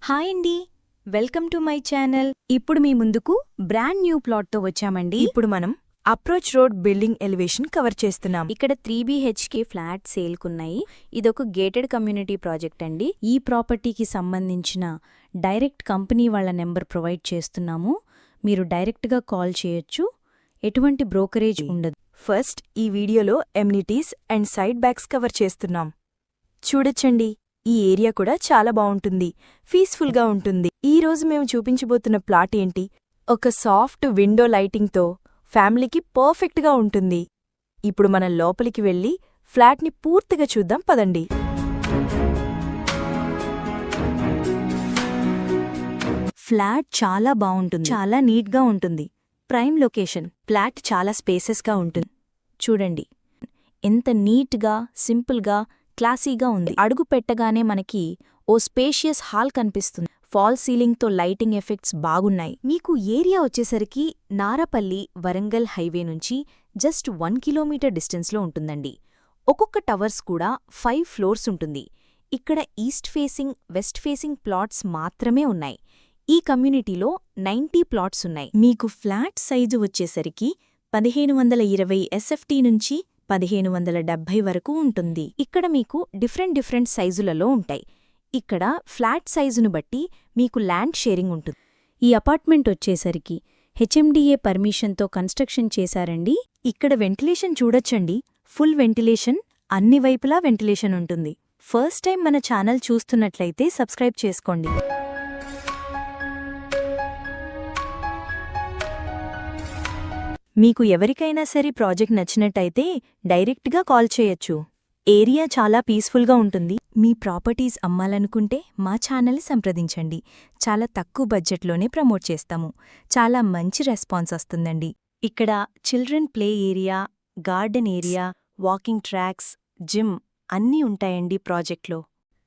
Hi అండి, welcome to my channel. ఇప్పుడు మీ ముందుకు బ్రాండ్ న్యూ ప్లాట్తో వచ్చామండి. ఇప్పుడు మనం approach road building elevation cover చేస్తున్నాం. ఇక్కడ 3 BHK ఫ్లాట్ సేల్కున్నాయి. ఇదొక గేటెడ్ కమ్యూనిటీ ప్రాజెక్ట్ అండి. ఈ ప్రాపర్టీకి సంబంధించిన డైరెక్ట్ కంపెనీ వాళ్ళ నెంబర్ ప్రొవైడ్ చేస్తున్నాము. మీరు డైరెక్ట్గా కాల్ చేయొచ్చు. ఎటువంటి బ్రోకరేజ్ ఉండదు. ఫస్ట్ ఈ వీడియోలో amenities and side backs cover చేస్తున్నాం. చూడొచ్చండి, ఈ ఏరియా కూడా చాలా బావుంటుంది, పీస్ఫుల్గా ఉంటుంది. ఈరోజు మేము చూపించబోతున్న ప్లాట్ ఏంటి, ఒక సాఫ్ట్ విండో లైటింగ్తో ఫ్యామిలీకి పర్ఫెక్ట్గా ఉంటుంది. ఇప్పుడు మనం లోపలికి వెళ్ళి ఫ్లాట్ని పూర్తిగా చూద్దాం పదండి. ఫ్లాట్ చాలా బావుంటుంది, చాలా నీట్గా ఉంటుంది. Prime location. ఫ్లాట్ చాలా స్పేసెస్గా ఉంటుంది. చూడండి ఎంత నీట్గా, సింపుల్గా, క్లాసీగా ఉంది. అడుగు పెట్టగానే మనకి ఓ స్పేషియస్ హాల్ కనిపిస్తుంది. ఫాల్ సీలింగ్తో లైటింగ్ ఎఫెక్ట్స్ బాగున్నాయి. మీకు ఏరియా వచ్చేసరికి నారపల్లి వరంగల్ హైవే నుంచి జస్ట్ 1 కిలోమీటర్ డిస్టెన్స్లో ఉంటుందండి. ఒక్కొక్క టవర్స్ కూడా 5 ఫ్లోర్స్ ఉంటుంది. ఇక్కడ east facing, west facing plots మాత్రమే ఉన్నాయి. ఈ కమ్యూనిటీలో 90 ప్లాట్స్ ఉన్నాయి. మీకు ఫ్లాట్ సైజు వచ్చేసరికి 1520 SFT నుంచి 1570 వరకు ఉంటుంది. ఇక్కడ మీకు డిఫరెంట్ సైజులలో ఉంటాయి. ఇక్కడ ఫ్లాట్ సైజును బట్టి మీకు ల్యాండ్ షేరింగ్ ఉంటుంది. ఈ అపార్ట్మెంట్ వచ్చేసరికి HMDA పర్మిషన్తో కన్స్ట్రక్షన్ చేశారండి. ఇక్కడ వెంటిలేషన్ చూడొచ్చండి, ఫుల్ వెంటిలేషన్, అన్ని వైపులా వెంటిలేషన్ ఉంటుంది. ఫస్ట్ టైం మన ఛానల్ చూస్తున్నట్లయితే సబ్స్క్రైబ్ చేసుకోండి. మీకు ఎవరికైనా సరే ప్రాజెక్ట్ నచ్చినట్టయితే డైరెక్ట్గా కాల్ చేయొచ్చు. ఏరియా చాలా పీస్ఫుల్గా ఉంటుంది. మీ ప్రాపర్టీస్ అమ్మాలనుకుంటే మా ఛానల్ సంప్రదించండి. చాలా తక్కువ బడ్జెట్లోనే ప్రమోట్ చేస్తాము. చాలా మంచి రెస్పాన్స్ వస్తుందండి. ఇక్కడ children play area, garden area, walking tracks, gym అన్నీ ఉంటాయండి ప్రాజెక్ట్లో.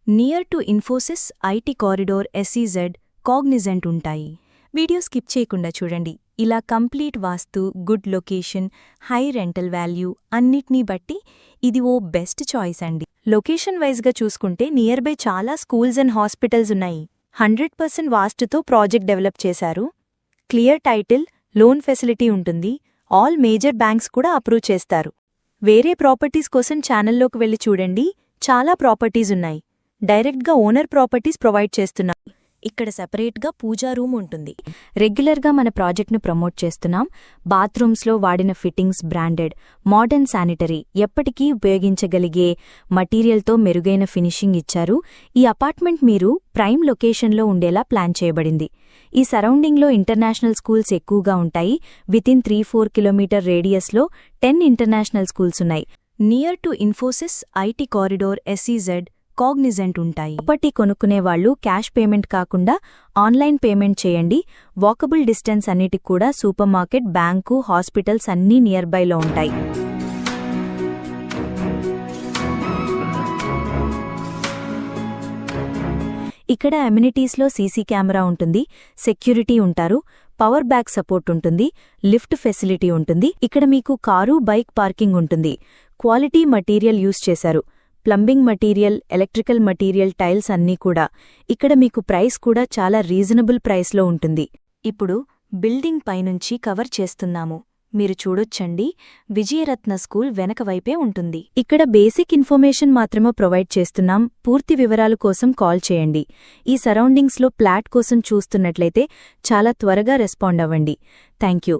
Near to Infosys, IT corridor, SEZ, Cognizant ఉంటాయి. వీడియో స్కిప్ చేయకుండా చూడండి. ఇలా కంప్లీట్ వాస్తు, good location, high rental value అన్నిటినీ బట్టి ఇది ఓ బెస్ట్ చాయిస్ అండి. లొకేషన్ వైజ్గా చూసుకుంటే నియర్ బై చాలా స్కూల్స్ అండ్ హాస్పిటల్స్ ఉన్నాయి. 100% వాస్తుతో ప్రాజెక్ట్ డెవలప్ చేశారు. క్లియర్ టైటిల్, లోన్ ఫెసిలిటీ ఉంటుంది. ఆల్ మేజర్ బ్యాంక్స్ కూడా అప్రూవ్ చేస్తారు. వేరే ప్రాపర్టీస్ కోసం ఛానల్లోకి వెళ్ళి చూడండి, చాలా ప్రాపర్టీస్ ఉన్నాయి. డైరెక్ట్గా ఓనర్ ప్రాపర్టీస్ ప్రొవైడ్ చేస్తున్నాం. ఇక్కడ సెపరేట్గా పూజా రూమ్ ఉంటుంది. రెగ్యులర్గా మన ప్రాజెక్ట్ను ప్రమోట్ చేస్తున్నాం. బాత్రూమ్స్లో వాడిన ఫిట్టింగ్స్ బ్రాండెడ్, మోడర్న్ శానిటరీ, ఎప్పటికీ ఉపయోగించగలిగే మటీరియల్తో మెరుగైన ఫినిషింగ్ ఇచ్చారు. ఈ అపార్ట్మెంట్ మీరు ప్రైమ్ లొకేషన్లో ఉండేలా ప్లాన్ చేయబడింది. ఈ సరౌండింగ్లో ఇంటర్నేషనల్ స్కూల్స్ ఎక్కువగా ఉంటాయి. వితిన్ 3-4 కిలోమీటర్ రేడియస్లో 10 ఇంటర్నేషనల్ స్కూల్స్ ఉన్నాయి. Near to Infosys, IT corridor, SEZ, Cognizant ఉంటాయి. ప్రాపర్టీ కొనుక్కునేవాళ్లు క్యాష్ పేమెంట్ కాకుండా ఆన్లైన్ పేమెంట్ చేయండి. వాకబుల్ డిస్టెన్స్ అన్నిటికి కూడా సూపర్ మార్కెట్, బ్యాంకు, హాస్పిటల్స్ అన్నీ నియర్ బైలో ఉంటాయి. ఇక్కడ అమ్యూనిటీస్లో సీసీ కెమెరా ఉంటుంది, సెక్యూరిటీ ఉంటారు, పవర్ బ్యాక్ సపోర్ట్ ఉంటుంది, లిఫ్ట్ ఫెసిలిటీ ఉంటుంది. ఇక్కడ మీకు కారు, బైక్ పార్కింగ్ ఉంటుంది. క్వాలిటీ మటీరియల్ యూజ్ చేశారు. Plumbing material, electrical material, tiles అన్నీ కూడా. ఇక్కడ మీకు ప్రైస్ కూడా చాలా రీజనబుల్ ప్రైస్లో ఉంటుంది. ఇప్పుడు బిల్డింగ్ పైనుంచి కవర్ చేస్తున్నాము. మీరు చూడొచ్చండి, విజయరత్న స్కూల్ వెనక వైపే ఉంటుంది. ఇక్కడ బేసిక్ ఇన్ఫర్మేషన్ మాత్రమే ప్రొవైడ్ చేస్తున్నాం. పూర్తి వివరాల కోసం కాల్ చేయండి. ఈ సరౌండింగ్స్లో ఫ్లాట్ కోసం చూస్తున్నట్లయితే చాలా త్వరగా రెస్పాండ్ అవ్వండి. Thank you.